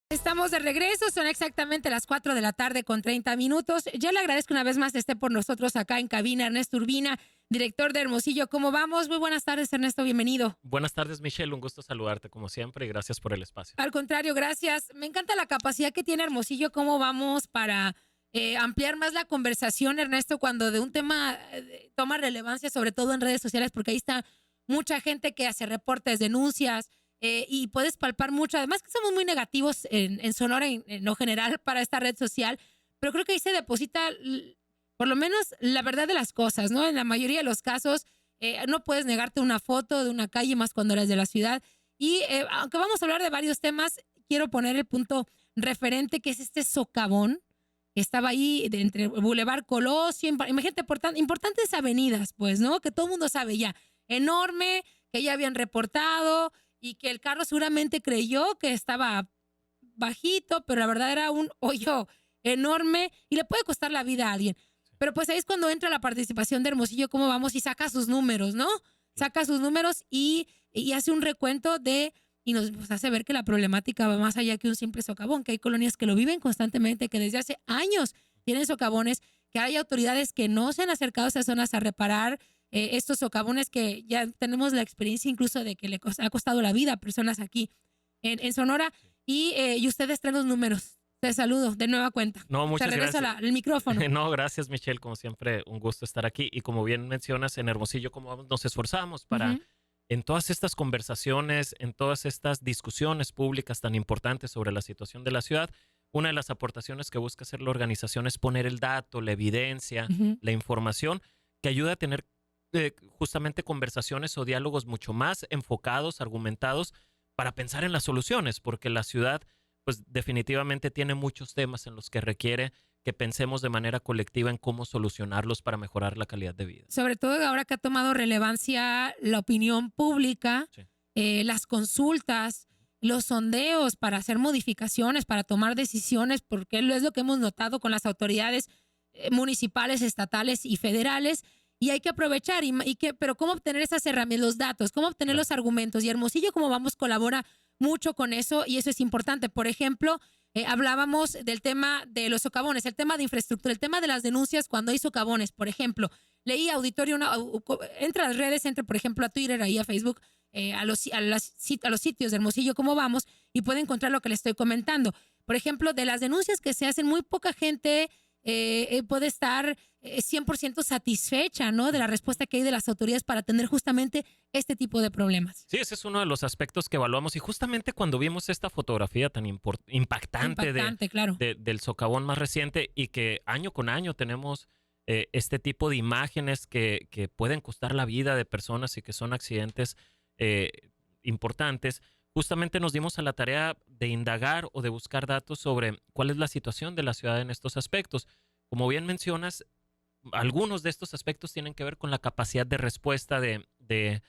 Estamos de regreso, son exactamente las 4 de la tarde con 30 minutos. Ya le agradezco una vez más que esté por nosotros acá en cabina Ernesto Urbina, director de Hermosillo. ¿Cómo vamos? Muy buenas tardes, Ernesto, bienvenido. Buenas tardes, Michelle, un gusto saludarte como siempre y gracias por el espacio. Al contrario, gracias. Me encanta la capacidad que tiene Hermosillo. ¿Cómo vamos para ampliar más la conversación, Ernesto, cuando de un tema toma relevancia, sobre todo en redes sociales, porque ahí está mucha gente que hace reportes, denuncias, y puedes palpar mucho. Además que somos muy negativos en Sonora en lo general para esta red social, pero creo que ahí se deposita por lo menos la verdad de las cosas, ¿no? En la mayoría de los casos no puedes negarte una foto de una calle más cuando eres de la ciudad. Y aunque vamos a hablar de varios temas, quiero poner el punto referente que es este socavón que estaba ahí entre Boulevard Colosio, imagínate, importantes avenidas, pues, ¿no? Que todo el mundo sabe ya, enorme, que ya habían reportado y que el carro seguramente creyó que estaba bajito, pero la verdad era un hoyo enorme y le puede costar la vida a alguien. Pero pues ahí es cuando entra la participación de Hermosillo, cómo vamos, y saca sus números, ¿no? Saca sus números y hace un recuento y nos hace ver que la problemática va más allá que un simple socavón, que hay colonias que lo viven constantemente, que desde hace años tienen socavones, que hay autoridades que no se han acercado a esas zonas a reparar estos socavones, que ya tenemos la experiencia incluso de que le ha costado la vida a personas aquí en Sonora, y ustedes traen los números. Te saludo de nueva cuenta. No, muchas Te regreso gracias. el micrófono. No, gracias, Michelle, como siempre, un gusto estar aquí. Y como bien mencionas, en Hermosillo, como nos esforzamos para, en todas estas conversaciones, en todas estas discusiones públicas tan importantes sobre la situación de la ciudad, una de las aportaciones que busca hacer la organización es poner el dato, la evidencia, la información, que ayuda a tener justamente conversaciones o diálogos mucho más enfocados, argumentados, para pensar en las soluciones, porque la ciudad pues definitivamente tiene muchos temas en los que requiere que pensemos de manera colectiva en cómo solucionarlos para mejorar la calidad de vida. Sobre todo ahora que ha tomado relevancia la opinión pública, Sí. Las consultas, los sondeos para hacer modificaciones, para tomar decisiones, porque es lo que hemos notado con las autoridades municipales, estatales y federales, y hay que aprovechar, pero cómo obtener esas herramientas, los datos, cómo obtener los argumentos, y Hermosillo, como vamos, colabora mucho con eso, y eso es importante. Por ejemplo, hablábamos del tema de los socavones, el tema de infraestructura, el tema de las denuncias cuando hay socavones. Por ejemplo, leí auditorio, entra a las redes, entra por ejemplo a Twitter, ahí a Facebook, a los sitios de Hermosillo, cómo vamos, y puede encontrar lo que le estoy comentando. Por ejemplo, de las denuncias que se hacen, muy poca gente puede estar 100% satisfecha, ¿no? De la respuesta que hay de las autoridades para atender justamente este tipo de problemas. Sí, ese es uno de los aspectos que evaluamos, y justamente cuando vimos esta fotografía tan impactante claro, del socavón más reciente, y que año con año tenemos este tipo de imágenes que pueden costar la vida de personas y que son accidentes importantes, justamente nos dimos a la tarea de indagar o de buscar datos sobre cuál es la situación de la ciudad en estos aspectos. Como bien mencionas, algunos de estos aspectos tienen que ver con la capacidad de respuesta de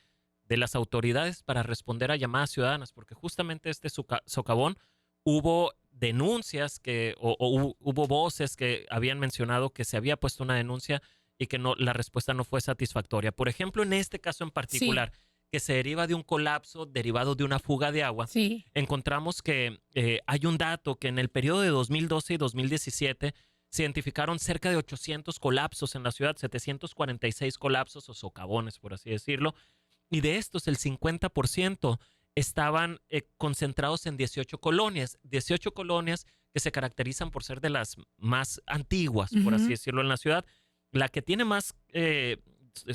las autoridades para responder a llamadas ciudadanas, porque justamente este socavón hubo denuncias hubo voces que habían mencionado que se había puesto una denuncia y que la respuesta no fue satisfactoria. Por ejemplo, en este caso en particular, que se deriva de un colapso derivado de una fuga de agua, encontramos que hay un dato que en el periodo de 2012 y 2017 se identificaron cerca de 800 colapsos en la ciudad, 746 colapsos o socavones, por así decirlo, y de estos el 50% estaban concentrados en 18 colonias que se caracterizan por ser de las más antiguas, por así decirlo, en la ciudad. La que tiene más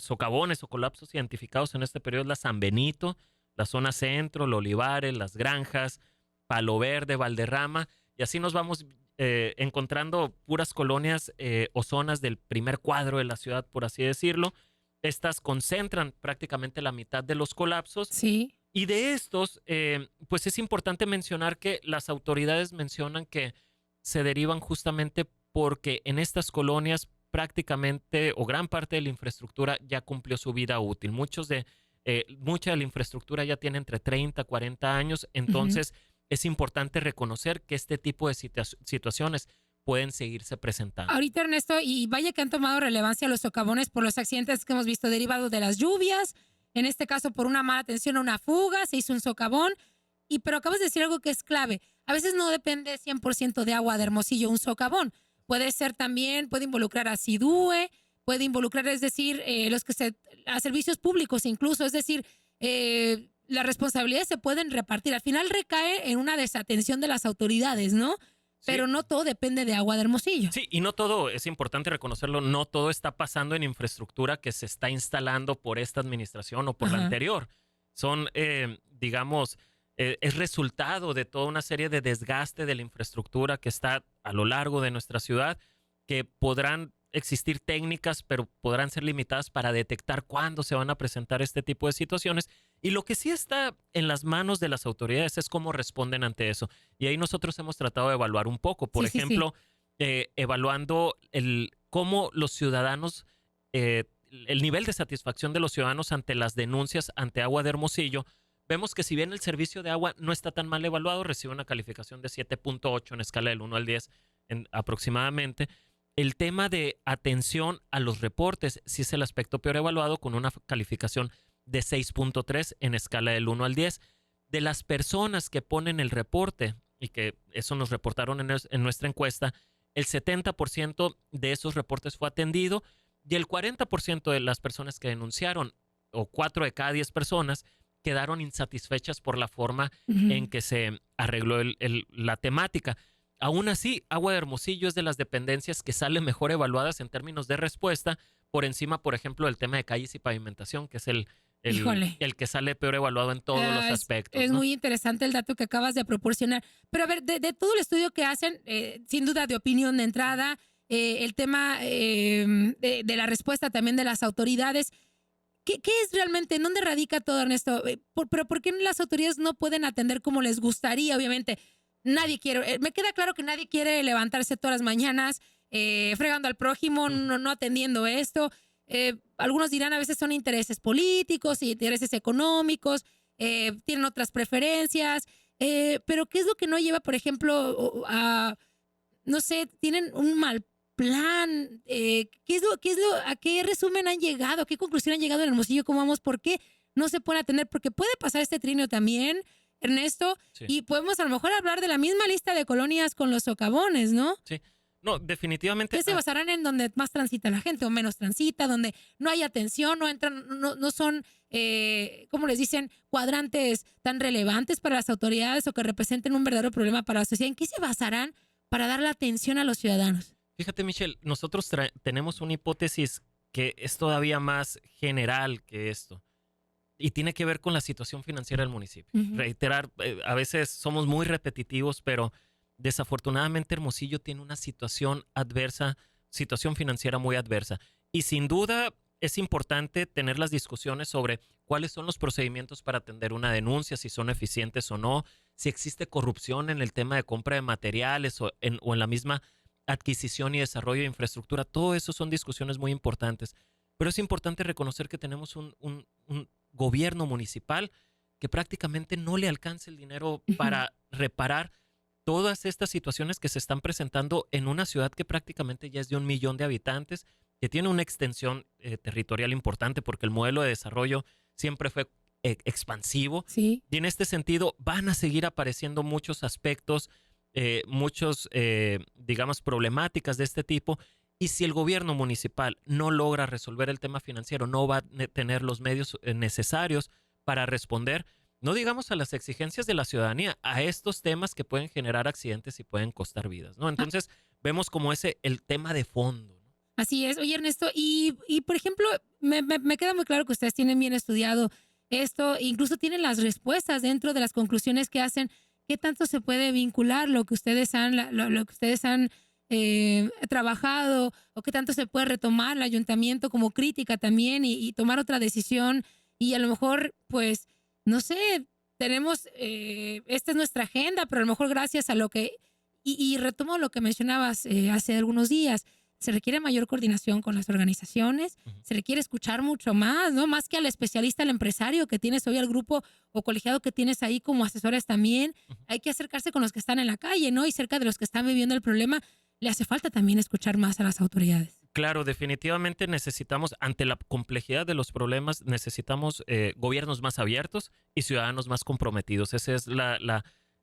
socavones o colapsos identificados en este periodo es la San Benito, la zona centro, los Olivares, las Granjas, Palo Verde, Valderrama, y así nos vamos encontrando puras colonias o zonas del primer cuadro de la ciudad, por así decirlo. Estas concentran prácticamente la mitad de los colapsos. Sí. Y de estos, pues es importante mencionar que las autoridades mencionan que se derivan justamente porque en estas colonias prácticamente o gran parte de la infraestructura ya cumplió su vida útil. Mucha de la infraestructura ya tiene entre 30 y 40 años, entonces es importante reconocer que este tipo de situaciones pueden seguirse presentando. Ahorita, Ernesto, y vaya que han tomado relevancia los socavones por los accidentes que hemos visto derivados de las lluvias, en este caso por una mala atención a una fuga, se hizo un socavón, pero acabas de decir algo que es clave. A veces no depende 100% de Agua de Hermosillo un socavón. Puede ser también, puede involucrar a SIDUE, puede involucrar, es decir, a servicios públicos incluso, es decir, las responsabilidades se pueden repartir. Al final recae en una desatención de las autoridades, ¿no? Sí. Pero no todo depende de Agua de Hermosillo. Sí, y no todo, es importante reconocerlo, no todo está pasando en infraestructura que se está instalando por esta administración o por la anterior. Son, digamos, es resultado de toda una serie de desgaste de la infraestructura que está a lo largo de nuestra ciudad, que podrán existir técnicas, pero podrán ser limitadas para detectar cuándo se van a presentar este tipo de situaciones. Y lo que sí está en las manos de las autoridades es cómo responden ante eso. Y ahí nosotros hemos tratado de evaluar un poco. Por ejemplo, evaluando cómo los ciudadanos, el nivel de satisfacción de los ciudadanos ante las denuncias ante Agua de Hermosillo. Vemos que si bien el servicio de agua no está tan mal evaluado, recibe una calificación de 7.8 en escala del 1 al 10 aproximadamente. El tema de atención a los reportes sí es el aspecto peor evaluado, con una calificación de 6.3 en escala del 1 al 10. De las personas que ponen el reporte, y que eso nos reportaron en nuestra encuesta, el 70% de esos reportes fue atendido y el 40% de las personas que denunciaron, o 4 de cada 10 personas, quedaron insatisfechas por la forma en que se arregló la temática. Aún así, Agua de Hermosillo es de las dependencias que salen mejor evaluadas en términos de respuesta, por encima, por ejemplo, del tema de calles y pavimentación, que es el que sale peor evaluado en todos los aspectos. Es ¿no? muy interesante el dato que acabas de proporcionar. Pero a ver, de todo el estudio que hacen, sin duda de opinión de entrada, el tema de la respuesta también de las autoridades, ¿qué es realmente? ¿En dónde radica todo, Ernesto? ¿Pero por qué las autoridades no pueden atender como les gustaría? Obviamente, nadie quiere, me queda claro que nadie quiere levantarse todas las mañanas fregando al prójimo, no atendiendo esto. Algunos dirán a veces son intereses políticos, intereses económicos, tienen otras preferencias, pero ¿qué es lo que no lleva, por ejemplo, no sé, tienen un mal plan? ¿A qué resumen han llegado? ¿A qué conclusión han llegado en Hermosillo? ¿Cómo vamos? ¿Por qué no se puede atender? Porque puede pasar este trineo también, Ernesto, sí. Y podemos a lo mejor hablar de la misma lista de colonias con los socavones, ¿no? Sí. No, definitivamente. ¿Qué se basarán en donde más transita la gente o menos transita, donde no hay atención, no entran, no son, ¿cómo les dicen?, cuadrantes tan relevantes para las autoridades o que representen un verdadero problema para la sociedad? ¿En qué se basarán para dar la atención a los ciudadanos? Fíjate, Michelle, nosotros tenemos una hipótesis que es todavía más general que esto y tiene que ver con la situación financiera del municipio. Reiterar, a veces somos muy repetitivos, pero desafortunadamente Hermosillo tiene una situación financiera muy adversa. Y sin duda es importante tener las discusiones sobre cuáles son los procedimientos para atender una denuncia, si son eficientes o no, si existe corrupción en el tema de compra de materiales o en la misma adquisición y desarrollo de infraestructura. Todo eso son discusiones muy importantes. Pero es importante reconocer que tenemos un gobierno municipal que prácticamente no le alcanza el dinero para reparar todas estas situaciones que se están presentando en una ciudad que prácticamente ya es de 1 millón de habitantes, que tiene una extensión territorial importante porque el modelo de desarrollo siempre fue expansivo. Sí. Y en este sentido van a seguir apareciendo muchos aspectos, digamos, problemáticas de este tipo. Y si el gobierno municipal no logra resolver el tema financiero, no va a tener los medios necesarios para responder, no digamos a las exigencias de la ciudadanía, a estos temas que pueden generar accidentes y pueden costar vidas, ¿no? Entonces, vemos como el tema de fondo, ¿no? Así es. Oye, Ernesto, y por ejemplo, me queda muy claro que ustedes tienen bien estudiado esto, incluso tienen las respuestas dentro de las conclusiones que hacen. ¿Qué tanto se puede vincular lo que ustedes han trabajado, o qué tanto se puede retomar el ayuntamiento como crítica también y tomar otra decisión? Y a lo mejor, pues, no sé, tenemos, esta es nuestra agenda, pero a lo mejor gracias a lo que, y retomo lo que mencionabas hace algunos días, se requiere mayor coordinación con las organizaciones, se requiere escuchar mucho más, ¿no? Más que al especialista, al empresario que tienes hoy, al grupo o colegiado que tienes ahí como asesores también. Hay que acercarse con los que están en la calle, ¿no? Y cerca de los que están viviendo el problema, le hace falta también escuchar más a las autoridades. Claro, definitivamente necesitamos, ante la complejidad de los problemas, necesitamos gobiernos más abiertos y ciudadanos más comprometidos. Esa es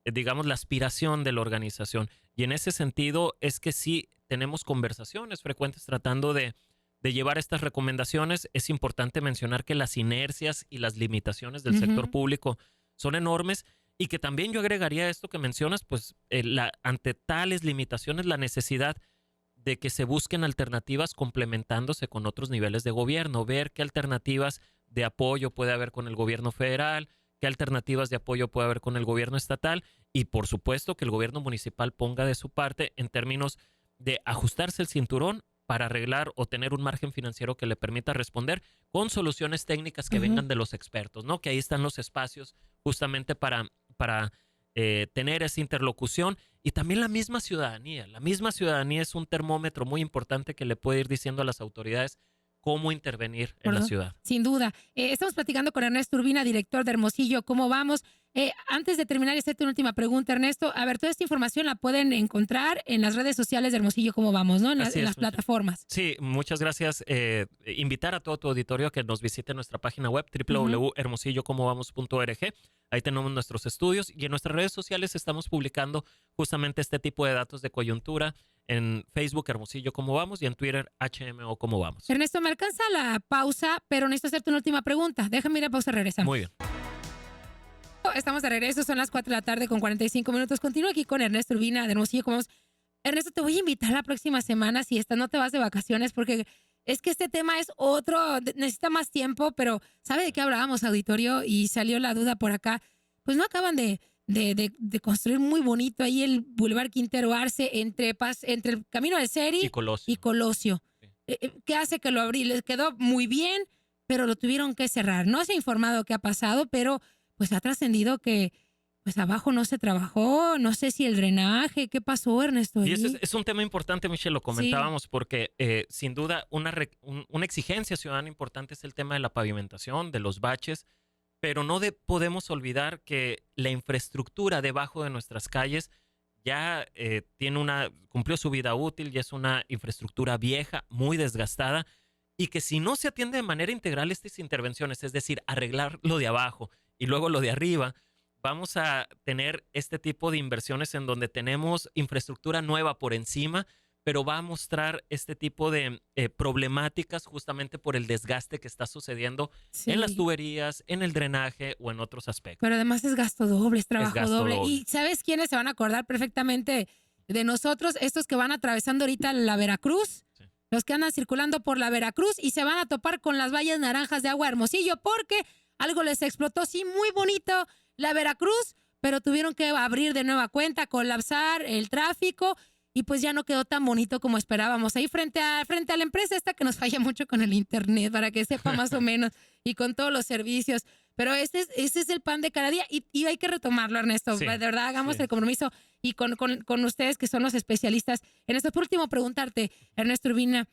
digamos, la aspiración de la organización. Y en ese sentido es que sí tenemos conversaciones frecuentes tratando de llevar estas recomendaciones. Es importante mencionar que las inercias y las limitaciones del sector público son enormes y que también yo agregaría esto que mencionas, pues ante tales limitaciones, la necesidad de que se busquen alternativas complementándose con otros niveles de gobierno, ver qué alternativas de apoyo puede haber con el gobierno federal, qué alternativas de apoyo puede haber con el gobierno estatal y por supuesto que el gobierno municipal ponga de su parte en términos de ajustarse el cinturón para arreglar o tener un margen financiero que le permita responder con soluciones técnicas que vengan de los expertos, ¿no? Que ahí están los espacios justamente para tener esa interlocución y también la misma ciudadanía. La misma ciudadanía es un termómetro muy importante que le puede ir diciendo a las autoridades cómo intervenir en la ciudad. Sin duda. Estamos platicando con Ernesto Urbina, director de Hermosillo. ¿Cómo vamos? Antes de terminar y hacerte una última pregunta, Ernesto, a ver, toda esta información la pueden encontrar en las redes sociales de Hermosillo, ¿cómo vamos? ¿No? En las plataformas. Sí, muchas gracias. Invitar a todo tu auditorio a que nos visite nuestra página web www.hermosillocomovamos.org. Ahí tenemos nuestros estudios y en nuestras redes sociales estamos publicando justamente este tipo de datos de coyuntura. En Facebook, Hermosillo, ¿cómo vamos? Y en Twitter, HMO, ¿cómo vamos? Ernesto, me alcanza la pausa, pero necesito hacerte una última pregunta. Déjame ir a pausa, regresamos. Muy bien. Estamos de regreso, son las 4 de la tarde con 45 minutos. Continúo aquí con Ernesto Urbina de Hermosillo, ¿cómo vamos? Ernesto, te voy a invitar la próxima semana, si no te vas de vacaciones, porque es que este tema es otro, necesita más tiempo, pero ¿sabe de qué hablábamos, auditorio? Y salió la duda por acá. Pues no acaban de construir muy bonito ahí el Boulevard Quintero Arce entre el Camino del Seri y Colosio. Sí. ¿Qué hace que lo abrí? Les quedó muy bien, pero lo tuvieron que cerrar. No se ha informado qué ha pasado, pero pues ha trascendido que pues abajo no se trabajó, no sé si el drenaje, ¿qué pasó, Ernesto? Y ese es un tema importante, Michelle, lo comentábamos, porque sin duda una exigencia ciudadana importante es el tema de la pavimentación, de los baches, pero no podemos olvidar que la infraestructura debajo de nuestras calles ya cumplió su vida útil, ya es una infraestructura vieja, muy desgastada, y que si no se atiende de manera integral estas intervenciones, es decir, arreglar lo de abajo y luego lo de arriba, vamos a tener este tipo de inversiones en donde tenemos infraestructura nueva por encima, pero va a mostrar este tipo de problemáticas justamente por el desgaste que está sucediendo en las tuberías, en el drenaje o en otros aspectos. Pero además es gasto doble, es trabajo doble. ¿Y sabes quiénes se van a acordar perfectamente de nosotros? Estos que van atravesando ahorita la Veracruz, los que andan circulando por la Veracruz y se van a topar con las vallas naranjas de Agua Hermosillo porque algo les explotó, sí, muy bonito la Veracruz, pero tuvieron que abrir de nueva cuenta, colapsar el tráfico y pues ya no quedó tan bonito como esperábamos. Ahí frente a la empresa esta que nos falla mucho con el internet, para que sepa más o menos, y con todos los servicios. Pero ese es el pan de cada día y hay que retomarlo, Ernesto. Sí, de verdad, hagamos el compromiso y con ustedes que son los especialistas en esto. Por último, preguntarte, Ernesto Urbina,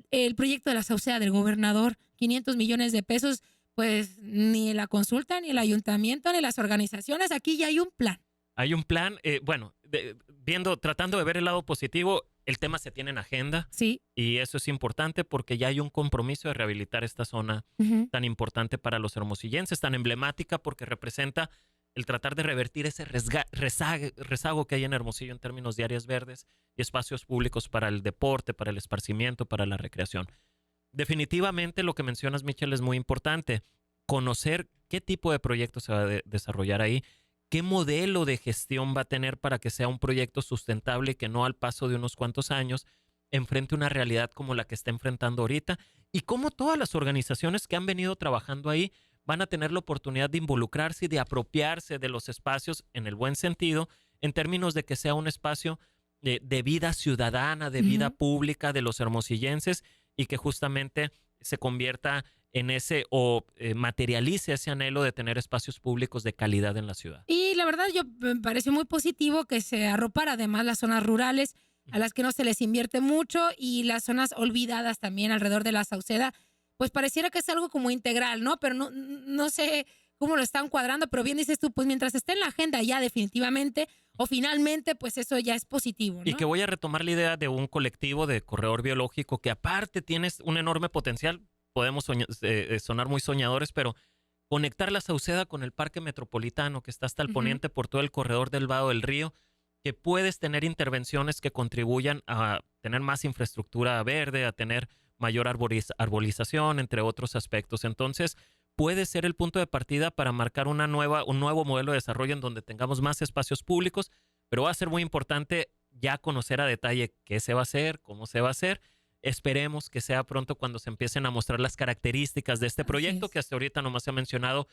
el proyecto de la Sauceda del gobernador, 500 millones de pesos, pues ni la consulta, ni el ayuntamiento, ni las organizaciones, aquí ya hay un plan. Hay un plan, tratando de ver el lado positivo, el tema se tiene en agenda. Sí. Y eso es importante porque ya hay un compromiso de rehabilitar esta zona tan importante para los hermosillenses, tan emblemática porque representa el tratar de revertir ese rezago que hay en Hermosillo en términos de áreas verdes y espacios públicos para el deporte, para el esparcimiento, para la recreación. Definitivamente lo que mencionas, Michelle, es muy importante. Conocer qué tipo de proyecto se va a desarrollar ahí, qué modelo de gestión va a tener para que sea un proyecto sustentable que no al paso de unos cuantos años enfrente una realidad como la que está enfrentando ahorita y cómo todas las organizaciones que han venido trabajando ahí van a tener la oportunidad de involucrarse y de apropiarse de los espacios en el buen sentido, en términos de que sea un espacio de vida ciudadana, de vida pública de los hermosillenses y que justamente se convierta en ese materialice ese anhelo de tener espacios públicos de calidad en la ciudad. Y la verdad me pareció muy positivo que se arropara además las zonas rurales a las que no se les invierte mucho y las zonas olvidadas también alrededor de la Sauceda, pues pareciera que es algo como integral, ¿no? Pero no sé cómo lo están cuadrando, pero bien dices tú, pues mientras esté en la agenda ya definitivamente o finalmente, pues eso ya es positivo, ¿no? Y que voy a retomar la idea de un colectivo de corredor biológico que aparte tienes un enorme potencial. Podemos sonar muy soñadores, pero conectar la Sauceda con el Parque Metropolitano, que está hasta el poniente por todo el corredor del Vado del Río, que puedes tener intervenciones que contribuyan a tener más infraestructura verde, a tener mayor arbolización, entre otros aspectos. Entonces, puede ser el punto de partida para marcar un nuevo modelo de desarrollo en donde tengamos más espacios públicos, pero va a ser muy importante ya conocer a detalle qué se va a hacer, cómo se va a hacer. Esperemos que sea pronto cuando se empiecen a mostrar las características de este proyecto, que hasta ahorita nomás se ha mencionado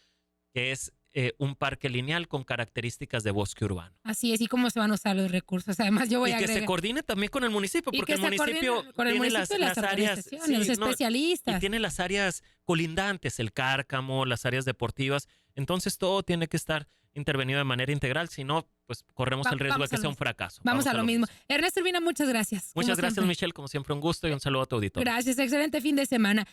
que es un parque lineal con características de bosque urbano. Así es, y cómo se van a usar los recursos. Además, yo voy a que agregar... se coordine también con el municipio, porque el municipio tiene las áreas, los especialistas. y tiene las áreas colindantes, el Cárcamo, las áreas deportivas. Entonces todo tiene que estar intervenido de manera integral, si no, pues corremos el riesgo de que sea un fracaso. Vamos a lo mismo. Ernesto Urbina, muchas gracias. Muchas gracias, Michelle, como siempre un gusto y un saludo a tu auditorio. Gracias, excelente fin de semana.